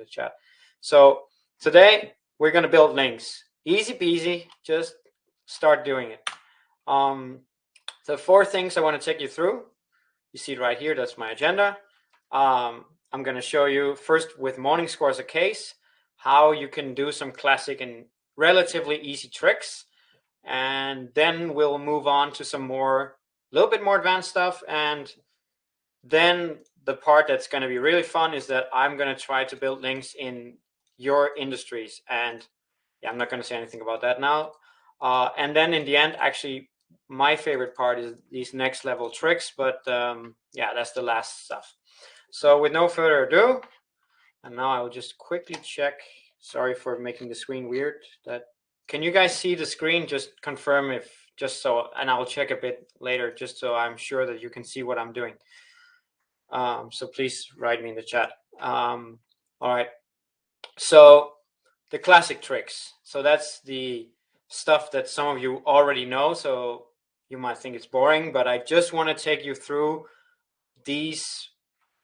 the chat. So today we're going to build links. Easy peasy, just start doing it. The 4 things I want to take you through, you see it right here, that's my agenda. I'm going to show you first with Morningscore as a case, how you can do some classic and relatively easy tricks. And then we'll move on to some more, a little bit more advanced stuff. And then the part that's going to be really fun is that I'm going to try to build links in your industries. And yeah, I'm not going to say anything about that now. And then in the end, actually, my favorite part is these next level tricks. But yeah, that's the last stuff. So with no further ado, and now I will just quickly check. Sorry for making the screen weird. Can you guys see the screen? Just confirm if, just so, and I'll check a bit later, just so I'm sure that you can see what I'm doing. So please write me in the chat. All right. So the classic tricks. So that's the stuff that some of you already know. So you might think it's boring, but I just want to take you through these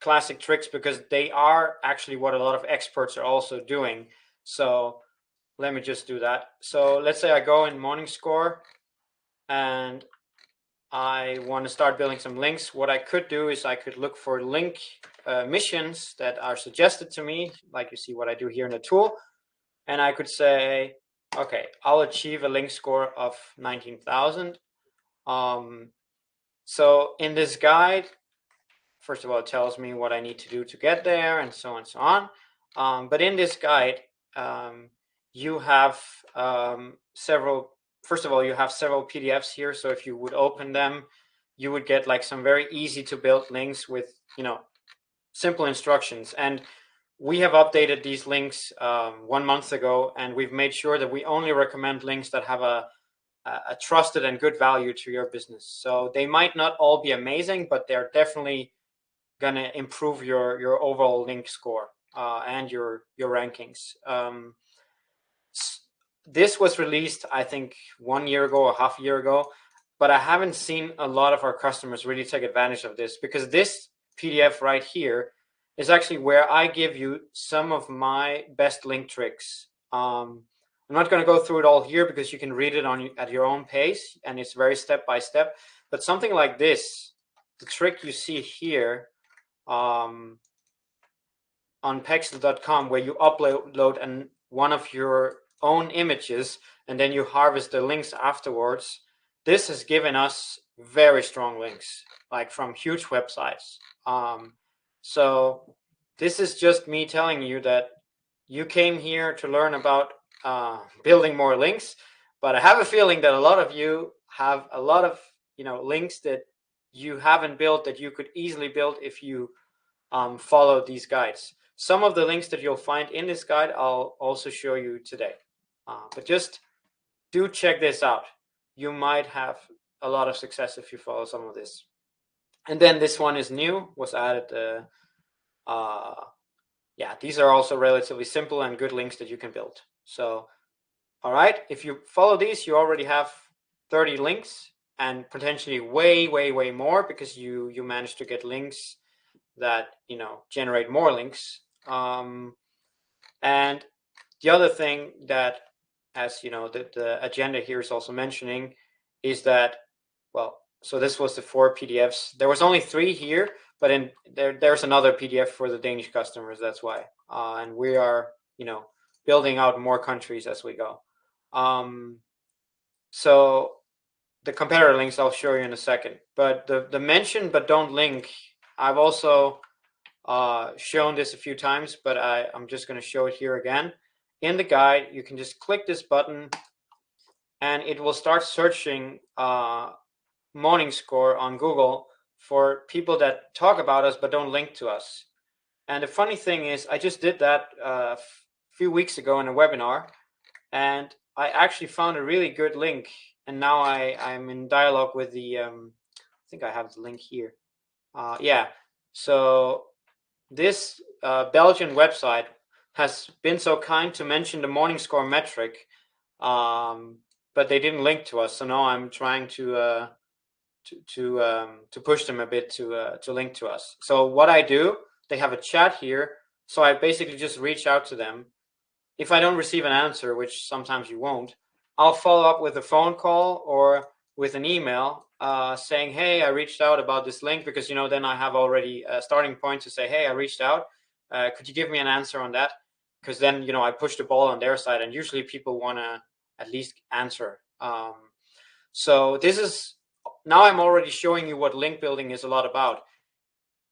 classic tricks because they are actually what a lot of experts are also doing. So let me just do that. So let's say I go in Morningscore and I want to start building some links. What I could do is I could look for link missions that are suggested to me, like you see what I do here in the tool. And I could say, okay, I'll achieve a link score of 19,000. So in this guide, first of all, it tells me what I need to do to get there and so on and so on. But in this guide, you have several, first of all, you have several PDFs here. So if you would open them, you would get like some very easy to build links with, simple instructions. And we have updated these links 1 month ago, and we've made sure that we only recommend links that have a trusted and good value to your business. So they might not all be amazing, but they're definitely going to improve your overall link score and your rankings. This was released, I think, 1 year ago or half a year ago, but I haven't seen a lot of our customers really take advantage of this, because this PDF right here is actually where I give you some of my best link tricks. I'm not going to go through it all here because you can read it at your own pace, and it's very step by step. But something like this, the trick you see here on pexel.com, where you upload one of your own images and then you harvest the links afterwards, this has given us very strong links, like from huge websites. So this is just me telling you that you came here to learn about building more links, but I have a feeling that a lot of you have a lot of links that you haven't built that you could easily build if you follow these guides. Some of the links that you'll find in this guide I'll also show you today, but just do check this out. You might have a lot of success if you follow some of this. And then this one is new, was added. Yeah, these are also relatively simple and good links that you can build. So, all right, if you follow these, you already have 30 links and potentially way more, because you managed to get links that generate more links. And the other thing that, as the agenda here is also mentioning, is that, well, so this was the 4 PDFs. There was only 3 here, but there's another PDF for the Danish customers. That's why, and we are building out more countries as we go. So the competitor links I'll show you in a second, but the mention but don't link, I've also shown this a few times, but I'm just going to show it here again. In the guide, you can just click this button and it will start searching Morningscore on Google for people that talk about us but don't link to us. And the funny thing is, I just did that a few weeks ago in a webinar, and I actually found a really good link. And now I'm in dialogue with the, I think I have the link here. Yeah, so this Belgian website has been so kind to mention the Morningscore metric, but they didn't link to us. So now I'm trying to push them a bit to link to us. So what I do, they have a chat here. So I basically just reach out to them. If I don't receive an answer, which sometimes you won't, I'll follow up with a phone call or with an email saying, hey, I reached out about this link, because, then I have already a starting point to say, hey, I reached out. Could you give me an answer on that? Because then, I push the ball on their side, and usually people want to at least answer. So this is, now I'm already showing you what link building is a lot about.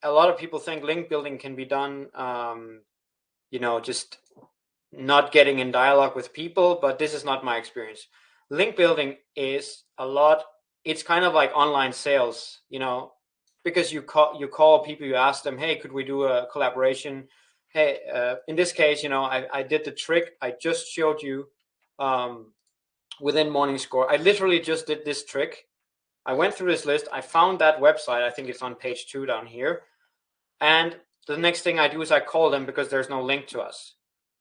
A lot of people think link building can be done, just not getting in dialogue with people, but this is not my experience. Link building is it's kind of like online sales, because you call people, you ask them, hey, could we do a collaboration? Hey, in this case, I did the trick I just showed you within Morningscore. I literally just did this trick. I went through this list. I found that website. I think it's on page 2 down here. And the next thing I do is I call them, because there's no link to us.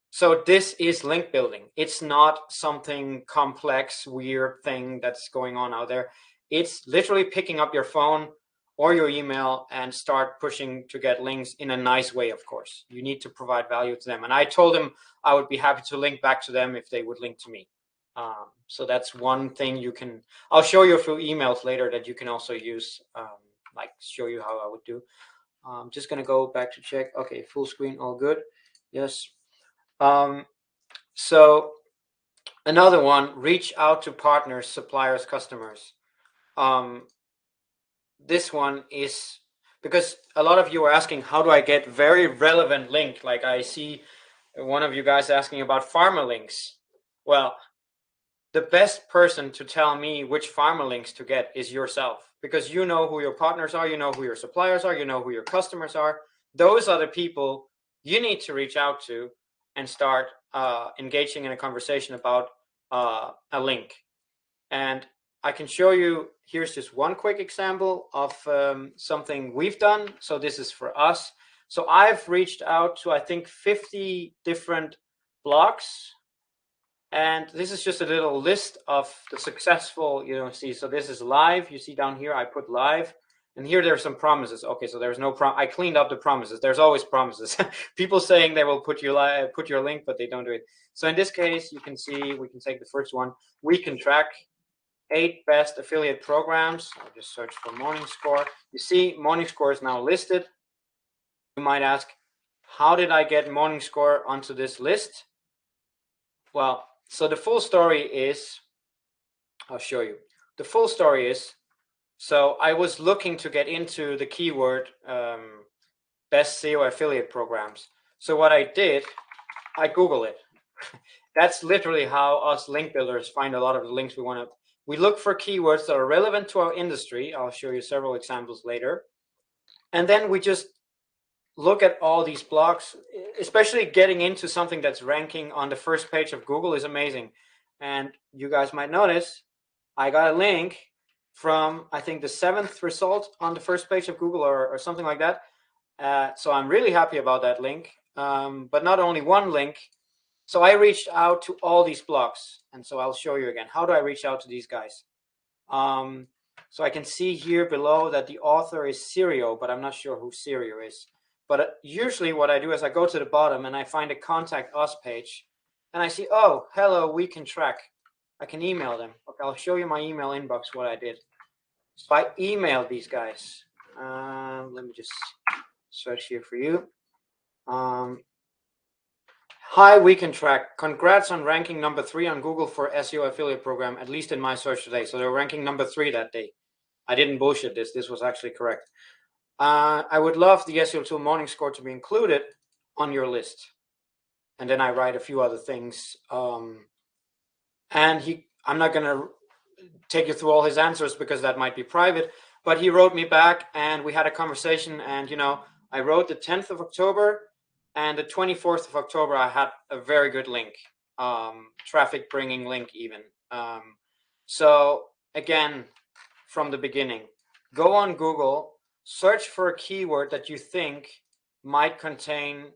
So this is link building. It's not something complex, weird thing that's going on out there. It's literally picking up your phone or your email and start pushing to get links in a nice way, of course. You need to provide value to them. And I told them I would be happy to link back to them if they would link to me. So that's one thing you can, I'll show you a few emails later that you can also use, like show you how I would do. I'm just going to go back to check. Okay, full screen, all good. Yes. So another one, reach out to partners, suppliers, customers. This one is because a lot of you are asking, how do I get very relevant link? Like I see one of you guys asking about pharma links. Well, the best person to tell me which pharma links to get is yourself, because you know who your partners are, you know who your suppliers are, you know who your customers are. Those are the people you need to reach out to and start engaging in a conversation about a link. And I can show you, here's just one quick example of something we've done. So this is for us. So I've reached out to, I think, 50 different blogs. And this is just a little list of the successful, see, so this is live. You see down here, I put live. And here there's some promises. Okay, so there's no I cleaned up the promises. There's always promises. People saying they will put your link, but they don't do it. So in this case, you can see, we can take the first one. We can track 8 best affiliate programs. I'll just search for Morningscore. You see, Morningscore is now listed. You might ask, how did I get Morningscore onto this list? Well, so the full story is, I'll show you. The full story is, so I was looking to get into the keyword best SEO affiliate programs. So what I did, I Google it. That's literally how us link builders find a lot of the links we want to. We look for keywords that are relevant to our industry. I'll show you several examples later. And then we just look at all these blogs, especially getting into something that's ranking on the first page of Google is amazing. And you guys might notice I got a link from, I think, the 7th result on the first page of Google or something like that. So I'm really happy about that link. But not only one link. So I reached out to all these blogs. And so I'll show you again. How do I reach out to these guys? So I can see here below that the author is Sirio, but I'm not sure who Sirio is. But usually what I do is I go to the bottom and I find a contact us page and I see, oh, hello, we can track. I can email them. Okay, I'll show you my email inbox, what I did. So I emailed these guys. Let me just search here for you. Hi, we can track. Congrats on ranking number 3 on Google for SEO affiliate program, at least in my search today. So they were ranking number 3 that day. I didn't bullshit this. This was actually correct. I would love the SEO tool Morningscore to be included on your list. And then I write a few other things. I'm not going to take you through all his answers because that might be private, but he wrote me back and we had a conversation. And, I wrote the 10th of October and the 24th of October, I had a very good link, traffic bringing link even. So again, from the beginning, go on Google, search for a keyword that you think might contain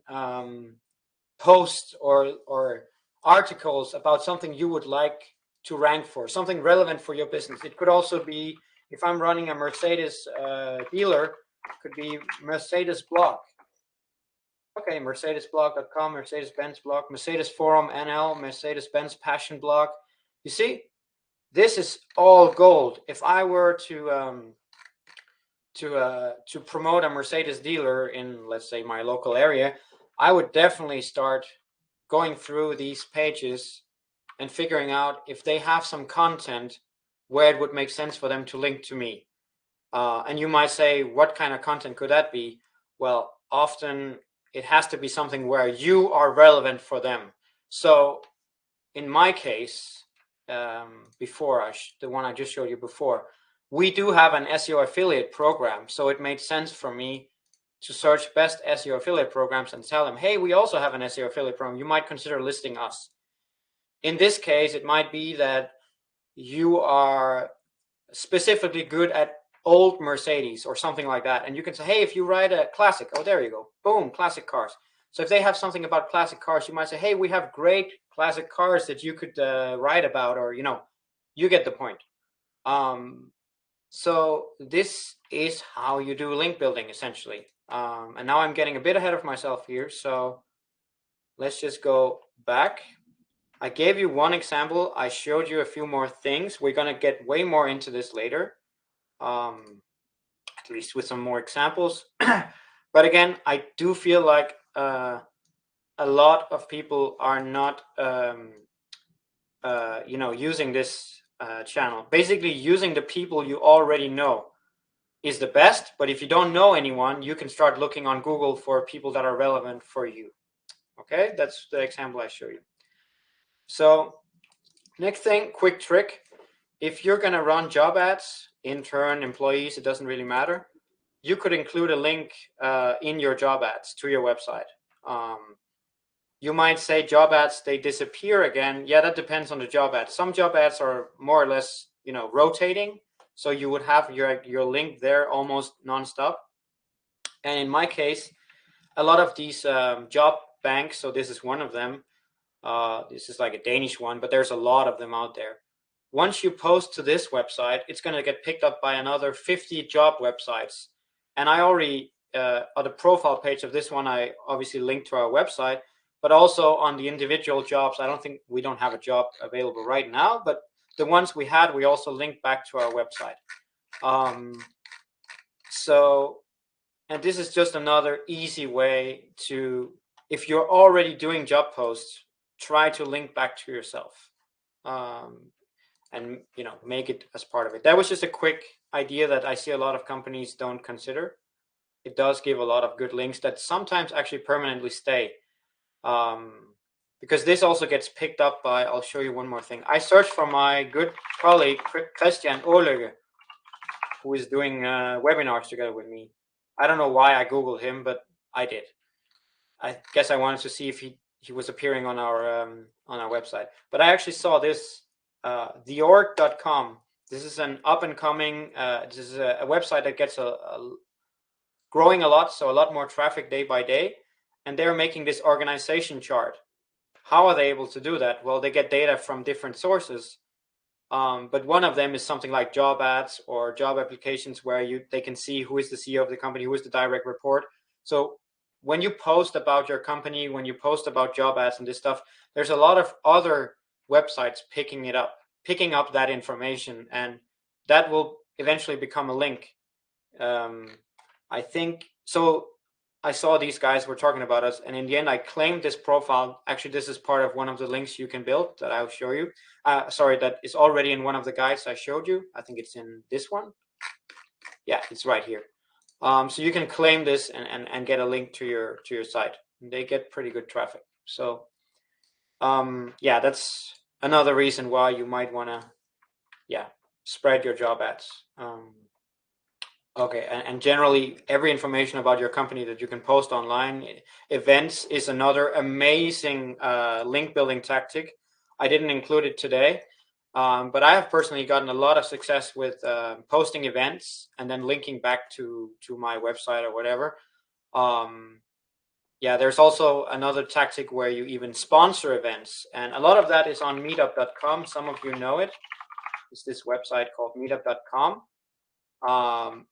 posts or articles about something you would like to rank for, something relevant for your business. It could also be, if I'm running a Mercedes dealer, it could be Mercedes blog. Okay, mercedesblog.com, Mercedes-Benz blog, Mercedes Forum NL, Mercedes-Benz Passion blog. You see, this is all gold. If I were to promote a Mercedes dealer in, let's say, my local area, I would definitely start going through these pages and figuring out if they have some content where it would make sense for them to link to me. And you might say, what kind of content could that be? Well, often it has to be something where you are relevant for them. So in my case, before the one I just showed you before, we do have an SEO affiliate program. So it made sense for me to search best SEO affiliate programs and tell them, hey, we also have an SEO affiliate program. You might consider listing us. In this case, it might be that you are specifically good at old Mercedes or something like that. And you can say, hey, if you ride a classic, oh, there you go. Boom, classic cars. So if they have something about classic cars, you might say, hey, we have great classic cars that you could write about, or, you get the point. So this is how you do link building, essentially. And now I'm getting a bit ahead of myself here. So let's just go back. I gave you one example. I showed you a few more things. We're going to get way more into this later, at least with some more examples. But again, I do feel like a lot of people are not, using this channel. Basically, using the people you already know is the best. But if you don't know anyone, you can start looking on Google for people that are relevant for you. Okay, that's the example I show you. So next thing, quick trick. If you're going to run job ads, intern, employees, it doesn't really matter. You could include a link in your job ads to your website. You might say job ads, they disappear again. Yeah, that depends on the job ad. Some job ads are more or less, rotating. So you would have your link there almost nonstop. And in my case, a lot of these job banks, so this is one of them. This is like a Danish one, but there's a lot of them out there. Once you post to this website, it's going to get picked up by another 50 job websites. And I already, on the profile page of this one, I obviously linked to our website, but also on the individual jobs. We don't have a job available right now, but the ones we had, we also linked back to our website. And this is just another easy way to, if you're already doing job posts, try to link back to yourself. And make it as part of it. That was just a quick idea that I see a lot of companies don't consider. It does give a lot of good links that sometimes actually permanently stay, because this also gets picked up by, I'll show you one more thing. I searched for my good colleague Christian Ohlöge, who is doing webinars together with me. I don't know why I Googled him, but I did. I guess I wanted to see if he was appearing on our website. But I actually saw this. theorg.com. This is an up and coming, this is a website that gets growing a lot, so a lot more traffic day by day. And they're making this organization chart. How are they able to do that? Well, they get data from different sources. But one of them is something like job ads or job applications where they can see who is the CEO of the company, who is the direct report. So when you post about your company, when you post about job ads and this stuff, there's a lot of other websites picking up that information, and that will eventually become a link. I think so. I saw these guys were talking about us, and in the end, I claimed this profile. Actually, this is part of one of the links you can build that I'll show you. That is already in one of the guides I showed you. I think it's in this one. Yeah, it's right here. So you can claim this and get a link to your site. They get pretty good traffic. So yeah, that's another reason why you might want to spread your job ads. Okay, and generally every information about your company that you can post online. Events is another amazing link building tactic. I didn't include it today, but I have personally gotten a lot of success with posting events and then linking back to my website or whatever. There's also another tactic where you even sponsor events, and a lot of that is on meetup.com. Some of you know it. It's this website called meetup.com.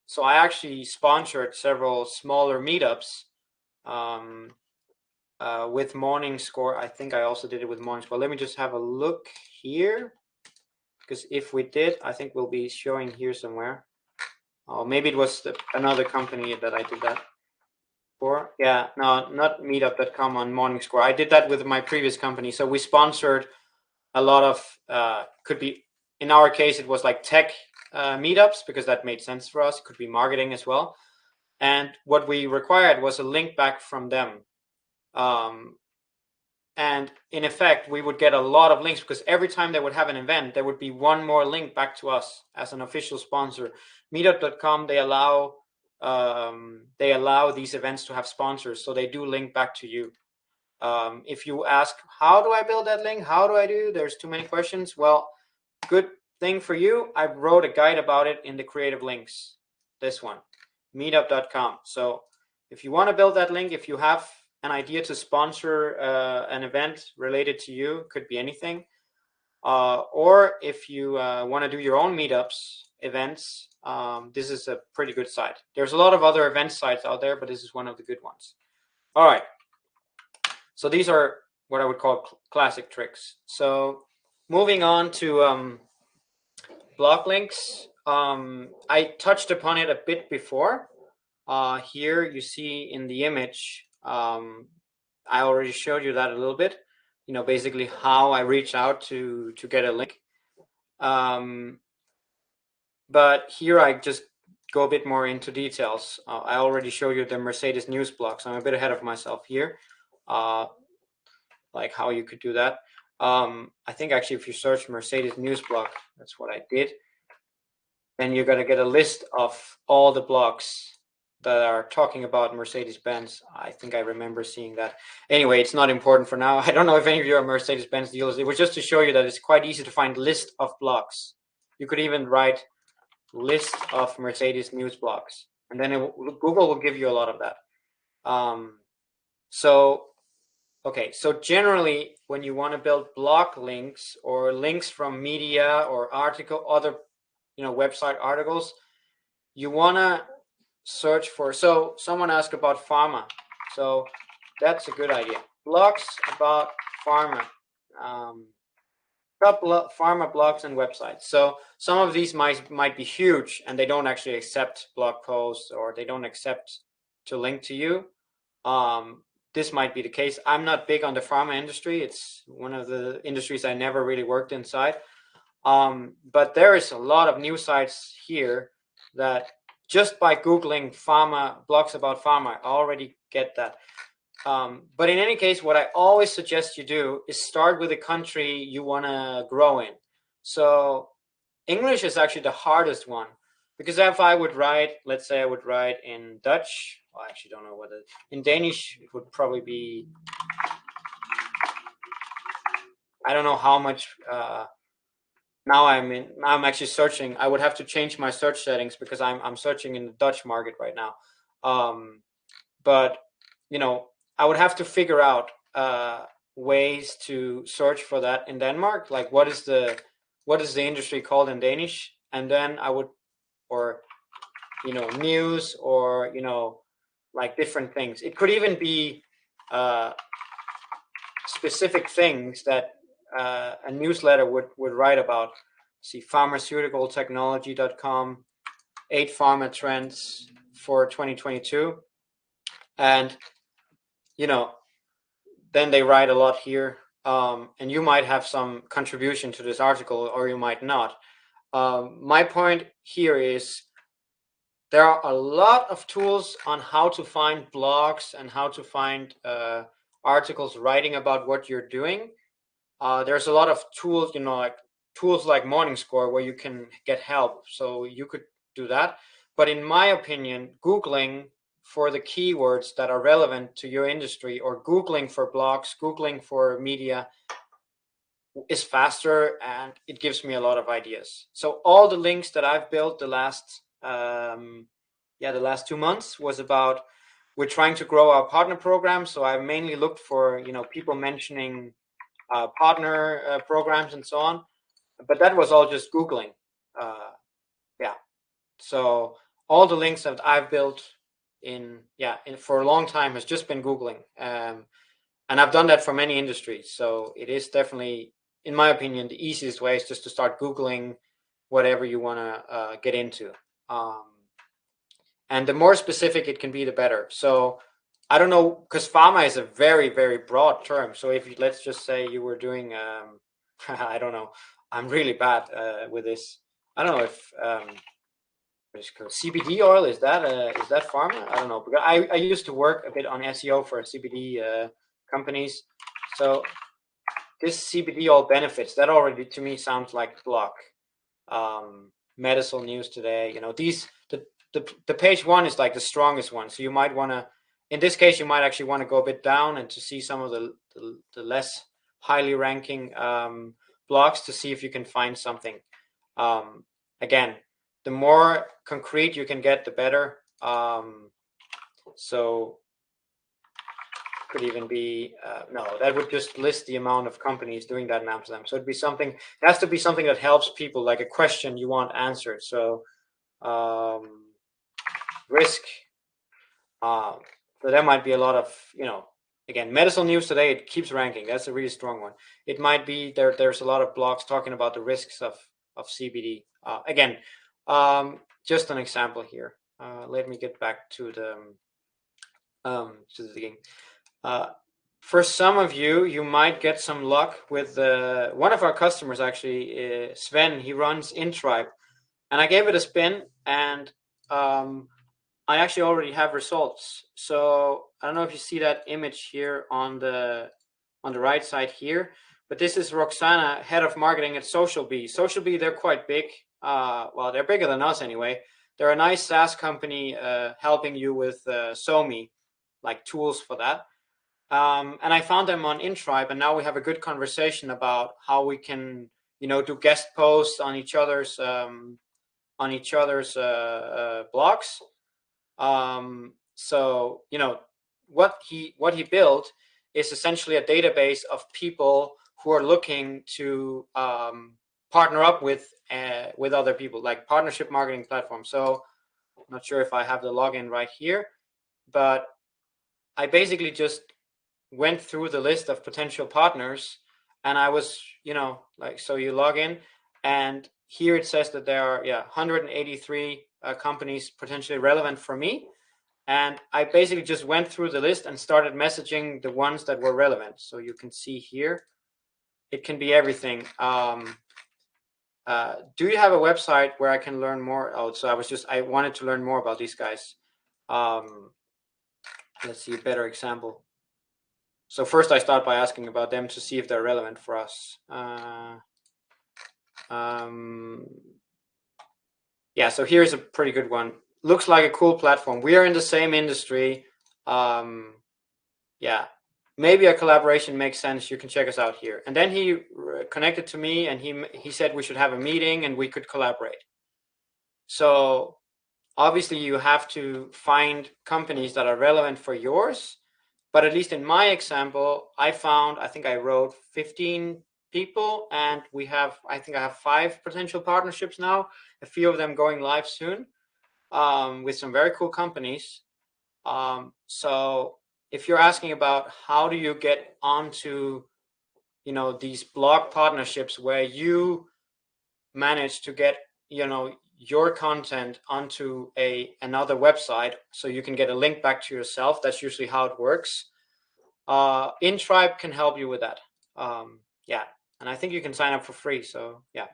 So I actually sponsored several smaller meetups, with Morningscore. I think I also did it with Morningscore. Let me just have a look here, because if we did, I think we'll be showing here somewhere. Oh, maybe it was another company that I did that for. Yeah, no, not meetup.com on Morningscore. I did that with my previous company. So we sponsored a lot of, could be, in our case, it was like tech meetups, because that made sense for us. It could be marketing as well. And what we required was a link back from them. And in effect, we would get a lot of links, because every time they would have an event, there would be one more link back to us as an official sponsor. Meetup.com, they allow these events to have sponsors, so they do link back to you. If you ask, how do I build that link? How do I do? There's too many questions. Well, good thing for you, I wrote a guide about it in the creative links. This one, meetup.com. So if you want to build that link, if you have an idea to sponsor an event related to you, could be anything, or if you want to do your own meetups events, this is a pretty good site. There's a lot of other event sites out there, but this is one of the good ones. All right, so these are what I would call classic tricks. So moving on to blog links, I touched upon it a bit before. Here you see in the image, I already showed you that a little bit, basically how I reach out to get a link. But here I just go a bit more into details. I already showed you the Mercedes news blog, so I'm a bit ahead of myself here, like how you could do that. I think actually if you search Mercedes news blog, that's what I did, then you're going to get a list of all the blogs that are talking about Mercedes-Benz. I think I remember seeing that. Anyway, it's not important for now. I don't know if any of you are Mercedes-Benz dealers. It was just to show you that it's quite easy to find list of blogs. You could even write list of Mercedes news blogs, and then Google will give you a lot of that. So generally, when you want to build blog links or links from media or other website articles, you want to search for, so someone asked about pharma, so that's a good idea. Blogs about pharma, pharma blogs and websites. So some of these might be huge, and they don't actually accept blog posts, or they don't accept to link to you. This might be the case. I'm not big on the pharma industry. It's one of the industries I never really worked inside. But there is a lot of news sites here that just by Googling pharma, blogs about pharma, I already get that. But in any case, what I always suggest you do is start with a country you want to grow in. So English is actually the hardest one, because if I would write, let's say I would write in Dutch, well, I actually don't know what in Danish, it would probably be, I don't know how much, now I'm actually searching. I would have to change my search settings, because I'm searching in the Dutch market right now. But I would have to figure out ways to search for that in Denmark. Like what is the industry called in Danish? And then I would, or news, or like different things. It could even be specific things that a newsletter would write about. See, pharmaceuticaltechnology.com, 8 pharma trends for 2022, and then they write a lot here, and you might have some contribution to this article, or you might not. My point here is there are a lot of tools on how to find blogs and how to find articles writing about what you're doing. There's a lot of tools, like tools like Morningscore, where you can get help. So you could do that. But in my opinion, Googling for the keywords that are relevant to your industry, or Googling for blogs, Googling for media, is faster, and it gives me a lot of ideas. So all the links that I've built the last 2 months was about, we're trying to grow our partner program. So I mainly looked for people mentioning partner programs and so on, but that was all just Googling. So all the links that I've built for a long time has just been Googling. And I've done that for many industries. So it is definitely, in my opinion, the easiest way is just to start Googling whatever you want to get into. And the more specific it can be, the better. So I don't know, because pharma is a very, very broad term. So if you, let's just say you were doing, I don't know, I'm really bad with this. I don't know if CBD oil is that pharma? I don't know, because I used to work a bit on SEO for CBD companies. So this CBD oil benefits, that already to me sounds like blog. Medical news today, you know, these the page one is like the strongest one. So you might want to, in this case, you might actually want to go a bit down and to see some of the less highly ranking blogs to see if you can find something. Again, the more concrete you can get, the better. So could even be no, that would just list the amount of companies doing that in Amsterdam. So it'd be something, it has to be something that helps people, like a question you want answered. So risk. So there might be a lot of, you know, again, medical news today, it keeps ranking. That's a really strong one. It might be there's a lot of blogs talking about the risks of CBD. Again, just an example here. Let me get back to the game. For some of you, you might get some luck with one of our customers, actually, Sven. He runs InTribe, and I gave it a spin, and I actually already have results. So I don't know if you see that image here on the right side here, but this is Roxana, head of marketing at SocialBee. SocialBee, they're quite big. Well, they're bigger than us anyway. They're a nice SaaS company helping you with SoMe, like tools for that. And I found them on InTribe, and now we have a good conversation about how we can, you know, do guest posts on each other's blogs. So, you know, what he built is essentially a database of people who are looking to partner up with other people, like partnership marketing platforms. So I'm not sure if I have the login right here, but I basically just went through the list of potential partners, and I was, you know, like, so you log in, and here it says that there are 183 companies potentially relevant for me. And I basically just went through the list and started messaging the ones that were relevant. So you can see here, it can be everything. Do you have a website where I can learn more? Oh, so I wanted to learn more about these guys. Let's see a better example. So first I start by asking about them to see if they're relevant for us. Yeah, so here's a pretty good one. Looks like a cool platform. We are in the same industry. Yeah, maybe a collaboration makes sense. You can check us out here. And then he connected to me, and he said we should have a meeting and we could collaborate. So obviously you have to find companies that are relevant for yours. But at least in my example, I think I wrote 15 people, and I think I have 5 potential partnerships now, a few of them going live soon, with some very cool companies. So if you're asking about how do you get onto, you know, these blog partnerships where you manage to get, you know, your content onto another website so you can get a link back to yourself, that's usually how it works. InTribe can help you with that. Yeah, and I think you can sign up for free. So yeah,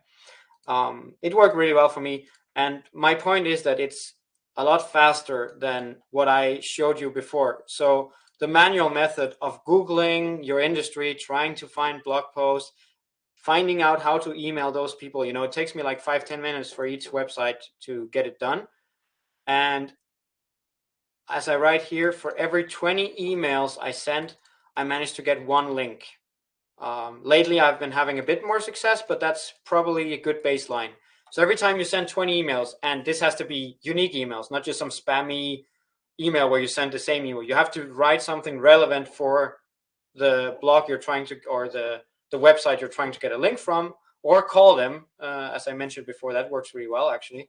it worked really well for me. And my point is that it's a lot faster than what I showed you before. So the manual method of Googling your industry, trying to find blog posts, finding out how to email those people, you know, it takes me like 5-10 minutes for each website to get it done. And as I write here, for every 20 emails I send, I managed to get 1 link. Lately, I've been having a bit more success, but that's probably a good baseline. So every time you send 20 emails, and this has to be unique emails, not just some spammy email where you send the same email. You have to write something relevant for the blog you're trying to, or the website you're trying to get a link from, or call them. As I mentioned before, that works really well, actually.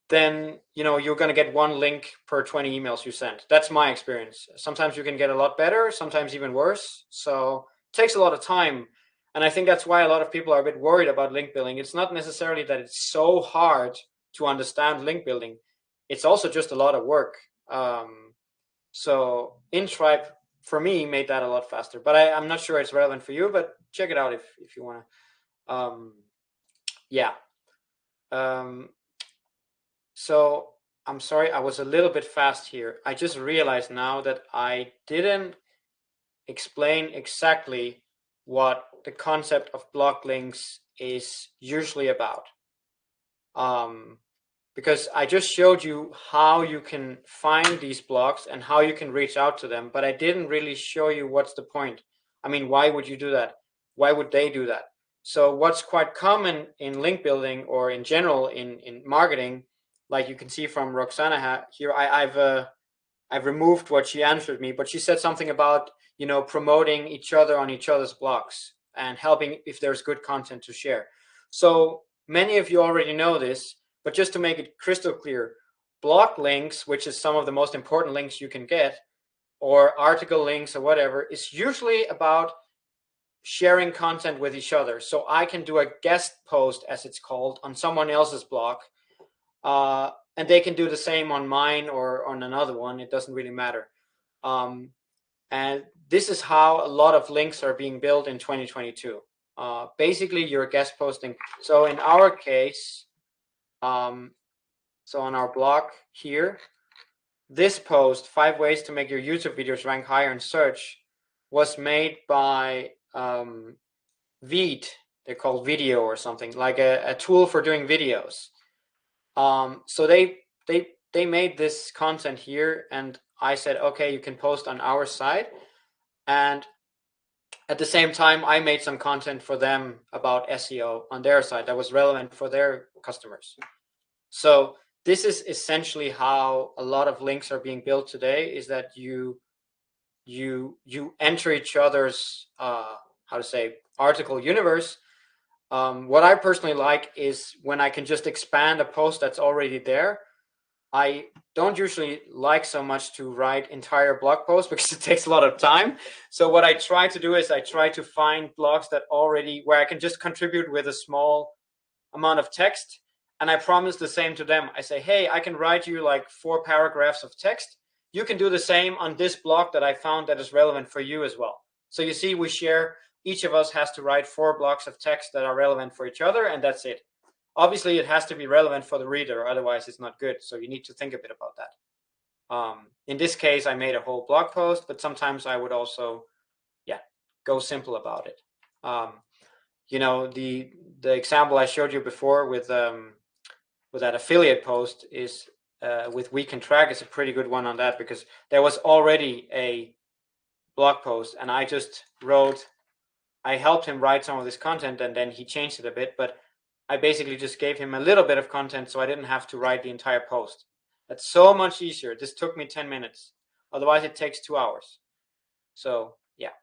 then you're going to get one link per 20 emails you send. That's my experience. Sometimes you can get a lot better, sometimes even worse. So it takes a lot of time. And I think that's why a lot of people are a bit worried about link building. It's not necessarily that it's so hard to understand link building. It's also just a lot of work. So InTribe, for me, made that a lot faster. But I'm not sure it's relevant for you, but check it out if you want to. Yeah. So I'm sorry, I was a little bit fast here. I just realized now that I didn't explain exactly what the concept of block links is usually about. Because I just showed you how you can find these blocks and how you can reach out to them, but I didn't really show you what's the point. I mean, why would you do that? Why would they do that? So what's quite common in link building or in general in marketing, like you can see from Roxana here, I've removed what she answered me, but she said something about promoting each other on each other's blogs and helping if there's good content to share. So many of you already know this, but just to make it crystal clear, blog links, which is some of the most important links you can get, or article links or whatever, is usually about sharing content with each other. So I can do a guest post, as it's called, on someone else's blog, and they can do the same on mine or on another one. It doesn't really matter. And this is how a lot of links are being built in 2022. Basically, you're guest posting. So in our case, so on our blog here, this post, 5 ways to make your YouTube videos rank higher in search, was made by Veed. They're called Video or something, like a tool for doing videos. So they made this content here, and I said, okay, you can post on our site. And at the same time, I made some content for them about SEO on their site that was relevant for their customers. So this is essentially how a lot of links are being built today, is that you enter each other's article universe. What I personally like is when I can just expand a post that's already there. I don't usually like so much to write entire blog posts because it takes a lot of time. So what I try to do is I try to find blogs that where I can just contribute with a small amount of text. And I promise the same to them. I say, hey, I can write you like 4 paragraphs of text. You can do the same on this blog that I found that is relevant for you as well. So you see, we share, each of us has to write 4 blocks of text that are relevant for each other, and that's it. Obviously, it has to be relevant for the reader, otherwise it's not good. So you need to think a bit about that. In this case, I made a whole blog post, but sometimes I would also, go simple about it. The example I showed you before with that affiliate post is with We Can Track is a pretty good one on that, because there was already a blog post, and I helped him write some of this content, and then he changed it a bit, but I basically just gave him a little bit of content so I didn't have to write the entire post. That's so much easier. This took me 10 minutes. Otherwise, it takes 2 hours. So, yeah.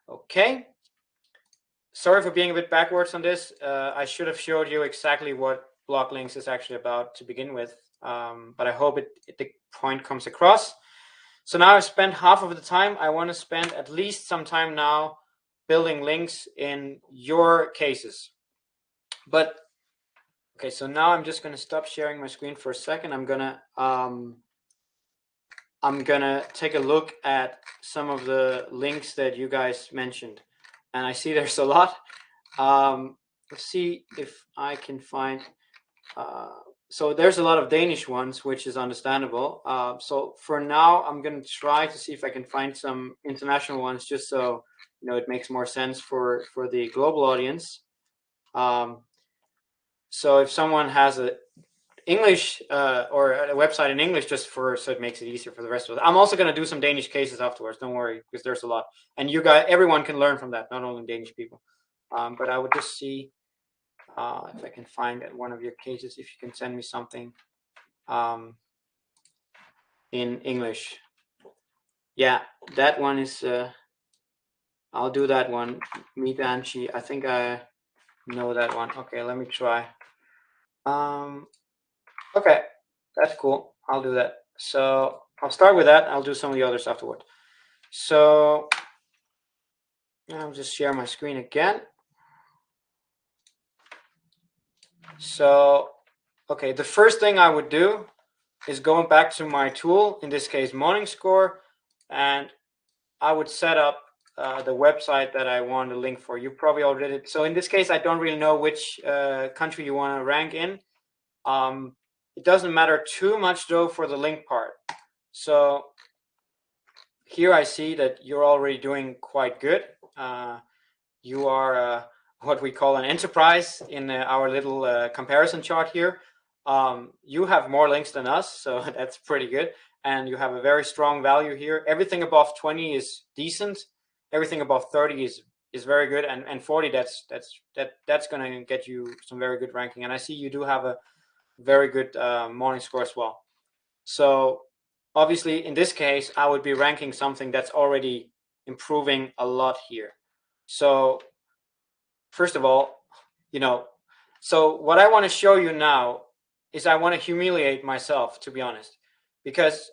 Okay. Sorry for being a bit backwards on this. I should have showed you exactly what block links is actually about to begin with. But I hope the point comes across. So now I've spent half of the time. I want to spend at least some time now building links in your cases. But okay, so now I'm just going to stop sharing my screen for a second. I'm gonna take a look at some of the links that you guys mentioned, and I see there's a lot. Let's see if I can find. So there's a lot of Danish ones, which is understandable. So for now, I'm going to try to see if I can find some international ones, just so it makes more sense for the global audience. So if someone has a English or a website in English, so it makes it easier for the rest of us. I'm also going to do some Danish cases afterwards. Don't worry, because there's a lot, and everyone can learn from that, not only Danish people. But I would just see if I can find one of your cases. If you can send me something in English. Yeah, that one is. I'll do that one. Meet Anchi. I think I know that one. Okay, let me try. Okay, that's cool. I'll do that. So I'll start with that. I'll do some of the others afterward. So I'll just share my screen again. So, okay, the first thing I would do is going back to my tool, in this case, Morningscore, and I would set up the website that I want to link for. You probably already did. So in this case, I don't really know which country you want to rank in. It doesn't matter too much though for the link part. So here I see that you're already doing quite good. You are what we call an enterprise in our little comparison chart here. You have more links than us, so that's pretty good. And you have a very strong value here. Everything above 20 is decent. Everything above 30 is very good, and 40 that's going to get you some very good ranking. And I see you do have a very good morning score as well. So obviously in this case, I would be ranking something that's already improving a lot here. So first of all, so what I want to show you now is I want to humiliate myself, to be honest, because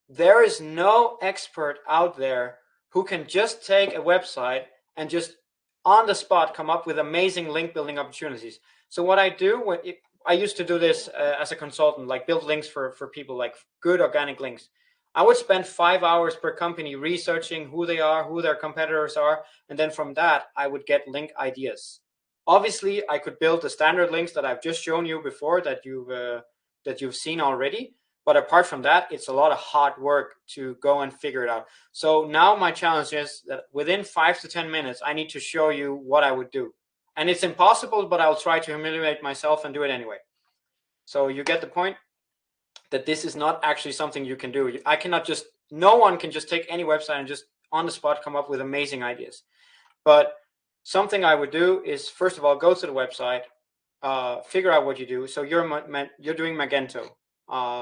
there is no expert out there who can just take a website and just on the spot come up with amazing link building opportunities. So what I do, I used to do this as a consultant, like build links for people, like good organic links. I would spend 5 hours per company researching who they are, who their competitors are, and then from that, I would get link ideas. Obviously, I could build the standard links that I've just shown you before that you've seen already. But apart from that, it's a lot of hard work to go and figure it out. So now my challenge is that within 5 to 10 minutes, I need to show you what I would do. And it's impossible, but I'll try to humiliate myself and do it anyway. So you get the point that this is not actually something you can do. I cannot just, no one can just take any website and just on the spot come up with amazing ideas. But something I would do is, first of all, go to the website, figure out what you do. So you're doing Magento,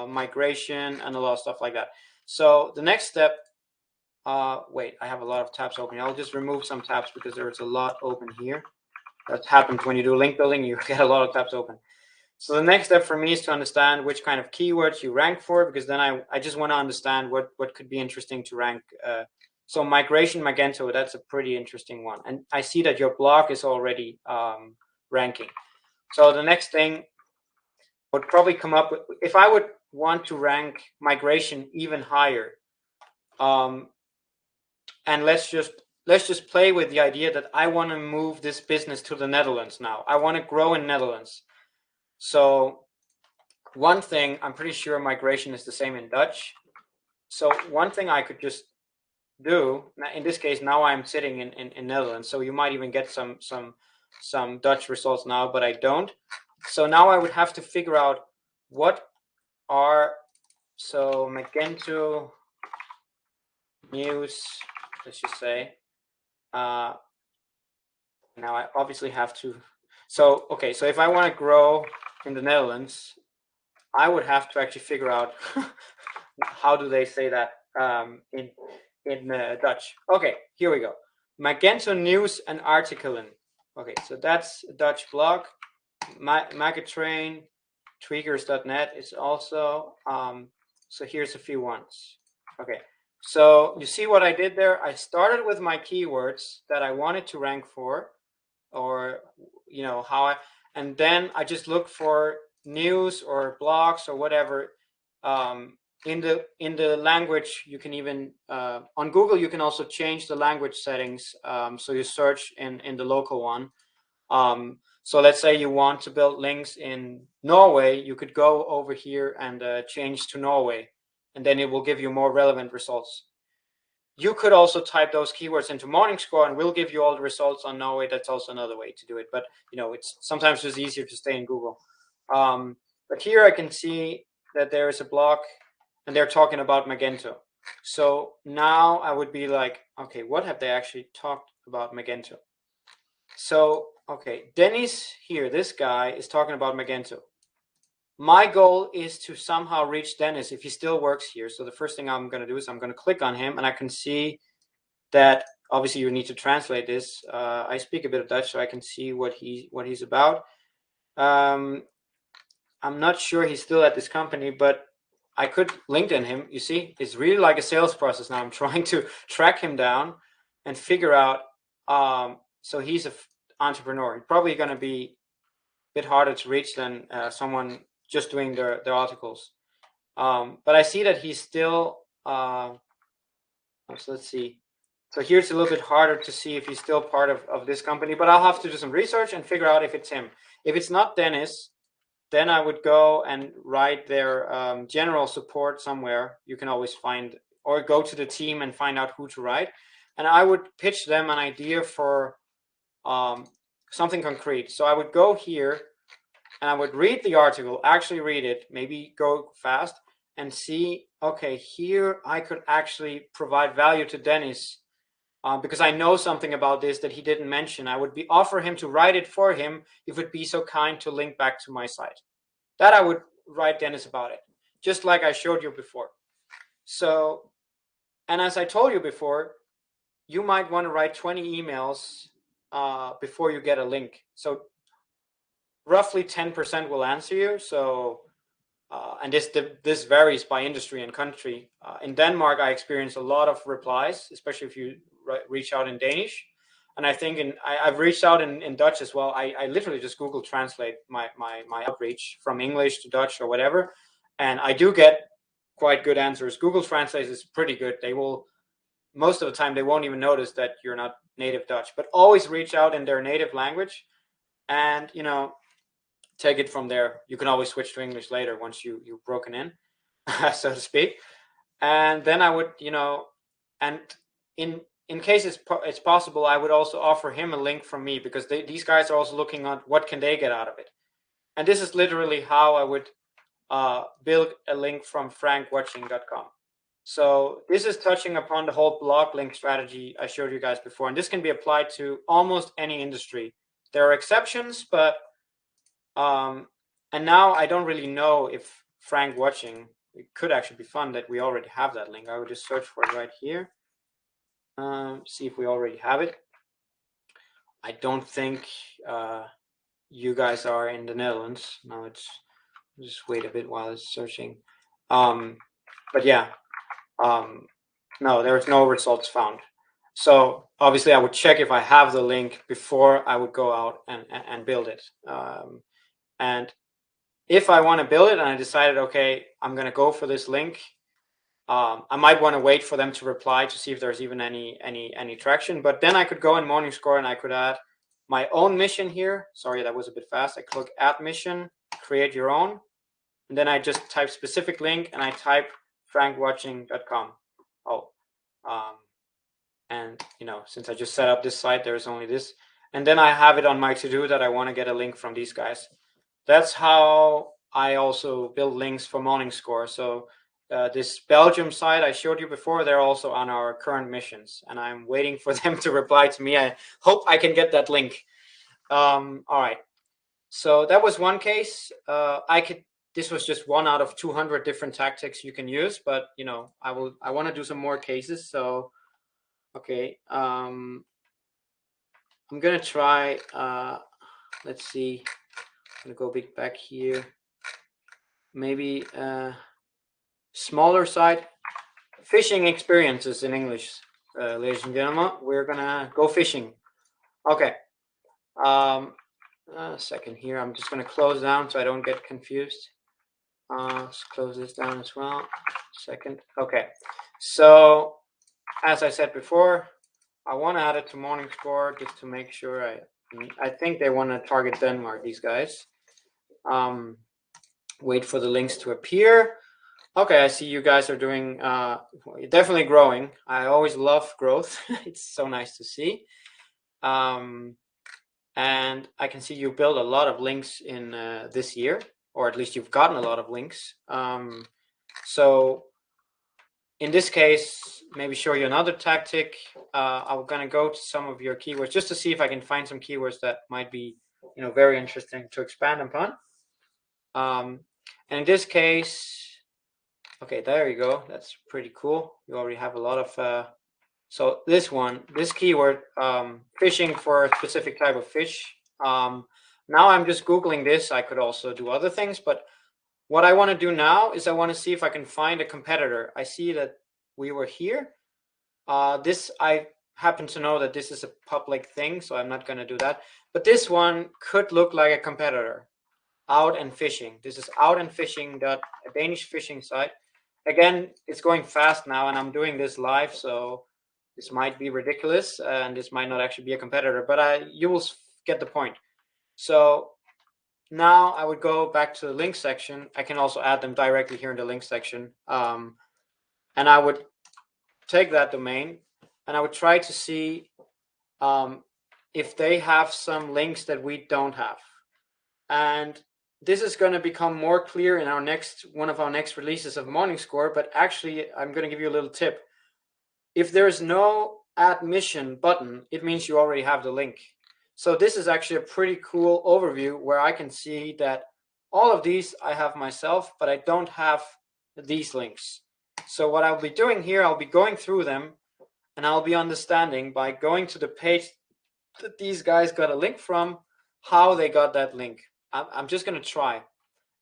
migration, and a lot of stuff like that. So the next step, wait, I have a lot of tabs open. I'll just remove some tabs because there's a lot open here. That happens when you do link building, you get a lot of tabs open. So the next step for me is to understand which kind of keywords you rank for, because then I just want to understand what could be interesting to rank. So migration Magento, that's a pretty interesting one. And I see that your blog is already ranking. So the next thing would probably come up with, if I would want to rank migration even higher, and let's just play with the idea that I want to move this business to the Netherlands now. I want to grow in Netherlands. So one thing, I'm pretty sure migration is the same in Dutch. So one thing I could just do, in this case, now I'm sitting in Netherlands, so you might even get some Dutch results now, but I don't. So now I would have to figure out what are, so Magento news, let's just say. Now I obviously have to, so, okay, so if I want to grow in the Netherlands, I would have to actually figure out how do they say that in Dutch. Okay, here we go. Magento news and artikelen. Okay, so that's a Dutch blog. Magatrain, tweakers.net is also. So here's a few ones. Okay, so you see what I did there? I started with my keywords that I wanted to rank for, or and then I just looked for news or blogs or whatever in the language. You can even on Google you can also change the language settings, so you search in the local one. So let's say you want to build links in Norway, you could go over here and change to Norway, and then it will give you more relevant results. You could also type those keywords into Morningscore and we'll give you all the results on Norway. That's also another way to do it. But, it's sometimes just easier to stay in Google. But here I can see that there is a blog and they're talking about Magento. So now I would be like, okay, what have they actually talked about Magento? So, okay, Dennis here, this guy is talking about Magento. My goal is to somehow reach Dennis if he still works here. So the first thing I'm going to do is I'm going to click on him, and I can see that obviously you need to translate this. I speak a bit of Dutch, so I can see what he's about. I I'm not sure he's still at this company, but I could LinkedIn him. You see, it's really like a sales process now. I'm trying to track him down and figure out. So he's an entrepreneur. He's probably going to be a bit harder to reach than someone just doing the articles. But I see that he's still. So let's see. So here it's a little bit harder to see if he's still part of this company, but I'll have to do some research and figure out if it's him. If it's not Dennis, then I would go and write their general support somewhere. You can always find, or go to the team and find out who to write. And I would pitch them an idea for something concrete. So I would go here and I would read the article, actually read it, maybe go fast and see, okay, here I could actually provide value to Dennis because I know something about this that he didn't mention. I would offer him to write it for him if he'd be so kind to link back to my site. That I would write Dennis about it, just like I showed you before. So, and as I told you before, you might want to write 20 emails before you get a link. So roughly 10% will answer you. So, and this varies by industry and country. In Denmark, I experienced a lot of replies, especially if you reach out in Danish. And I think I've reached out in Dutch as well. I literally just Google Translate my outreach from English to Dutch or whatever. And I do get quite good answers. Google Translate is pretty good. They will, most of the time, they won't even notice that you're not native Dutch, but always reach out in their native language and, take it from there. You can always switch to English later once you've broken in, so to speak. And then I would, and in case it's possible, I would also offer him a link from me because these guys are also looking at what can they get out of it. And this is literally how I would build a link from frankwatching.com. So this is touching upon the whole blog link strategy I showed you guys before. And this can be applied to almost any industry. There are exceptions, but and now I don't really know if Frank Watching, it could actually be fun that we already have that link. I would just search for it right here. See if we already have it. I don't think you guys are in the Netherlands. No, just wait a bit while it's searching. But yeah, no, there's no results found. So obviously I would check if I have the link before I would go out and build it. And if I want to build it and I decided, okay, I'm going to go for this link, I might want to wait for them to reply to see if there's even any traction. But then I could go in Morningscore and I could add my own mission here. Sorry, that was a bit fast. I click add mission, create your own. And then I just type specific link and I type frankwatching.com. Oh, and since I just set up this site, there's only this. And then I have it on my to-do that I want to get a link from these guys. That's how I also build links for Morningscore. So this Belgium site I showed you before, they're also on our current missions, and I'm waiting for them to reply to me. I hope I can get that link. All right. So that was one case. This was just one out of 200 different tactics you can use, but I want to do some more cases. So, okay. I'm gonna try. Let's see. I'm gonna go a bit back here. Maybe smaller side. Fishing experiences in English, ladies and gentlemen. We're gonna go fishing. Okay. A second here. I'm just gonna close down so I don't get confused. Let's close this down as well. Second. Okay. So as I said before, I want to add it to Morningscore just to make sure. I think they want to target Denmark, these guys. Wait for the links to appear. Okay, I see you guys are doing definitely growing. I always love growth. It's so nice to see. And I can see you build a lot of links in this year, or at least you've gotten a lot of links. So in this case, maybe show you another tactic. I'm going to go to some of your keywords just to see if I can find some keywords that might be, very interesting to expand upon. And in this case, okay, there you go. That's pretty cool. You already have a lot of. So this keyword, fishing for a specific type of fish. Now I'm just Googling this. I could also do other things, but what I want to do now is I want to see if I can find a competitor. I see that we were here. This, I happen to know that this is a public thing, so I'm not going to do that. But this one could look like a competitor. Out and Fishing. This is Out and Fishing, a Danish fishing site. Again, it's going fast now, and I'm doing this live, so this might be ridiculous, and this might not actually be a competitor, but you will get the point. So now I would go back to the link section. I can also add them directly here in the link section. And I would take that domain and I would try to see if they have some links that we don't have. And this is going to become more clear in one of our next releases of Morningscore. But actually, I'm going to give you a little tip. If there's no admission button, it means you already have the link. So this is actually a pretty cool overview where I can see that all of these I have myself, but I don't have these links. So what I'll be doing here, I'll be going through them and I'll be understanding by going to the page that these guys got a link from, how they got that link. I'm just going to try.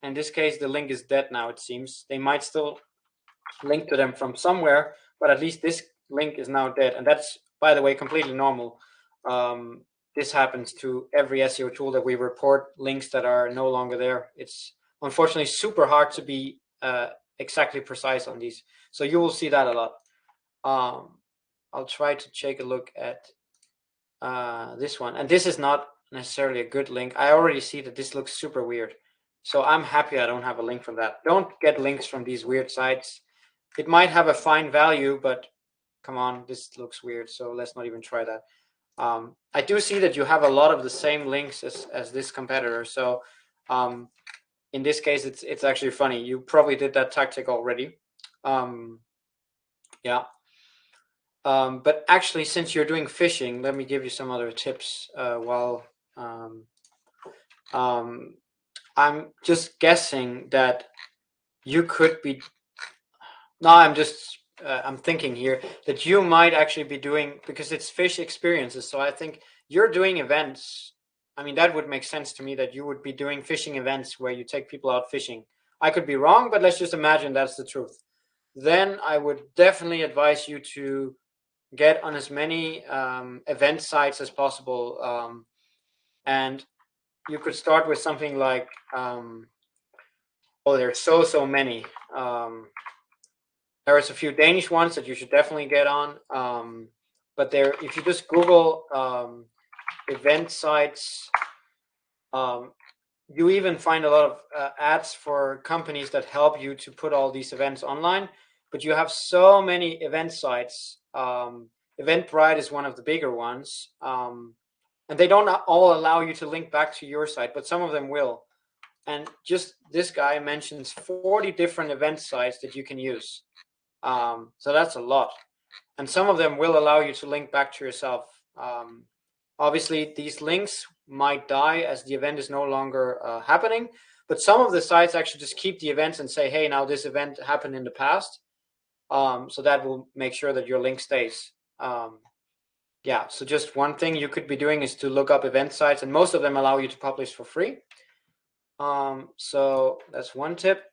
In this case, the link is dead now, it seems. They might still link to them from somewhere, but at least this link is now dead. And that's, by the way, completely normal. This happens to every SEO tool that we report links that are no longer there. It's unfortunately super hard to be exactly precise on these. So you will see that a lot. I'll try to take a look at this one. And this is not necessarily a good link. I already see that this looks super weird. So I'm happy I don't have a link from that. Don't get links from these weird sites. It might have a fine value, but come on, this looks weird. So let's not even try that. I do see that you have a lot of the same links as this competitor. So in this case, it's actually funny. You probably did that tactic already. Yeah. But actually, since you're doing fishing, let me give you some other tips while I'm just guessing that you could be. No, I'm thinking here that you might actually be doing, because it's fish experiences. So I think you're doing events. I mean, that would make sense to me that you would be doing fishing events where you take people out fishing. I could be wrong, but let's just imagine that's the truth. Then I would definitely advise you to get on as many event sites as possible. And you could start with something like, there's so many. There's a few Danish ones that you should definitely get on. But if you just Google event sites, you even find a lot of ads for companies that help you to put all these events online. But you have so many event sites. Eventbrite is one of the bigger ones. And they don't all allow you to link back to your site, but some of them will. And just this guy mentions 40 different event sites that you can use. So that's a lot. And some of them will allow you to link back to yourself. Obviously, these links might die as the event is no longer happening. But some of the sites actually just keep the events and say, hey, now this event happened in the past. So that will make sure that your link stays. Yeah, so just one thing you could be doing is to look up event sites, and most of them allow you to publish for free. So that's one tip.